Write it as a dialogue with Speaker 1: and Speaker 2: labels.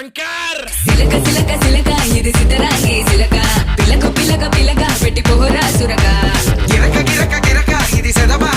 Speaker 1: శంకర్
Speaker 2: సిలక సిలక సిలక ఇది సిద్ధరాంగి సిలక పిలక పిలక పిలక పెట్టి పోరా సురక
Speaker 3: గిరక గిరక గిరక ఇది సెదమా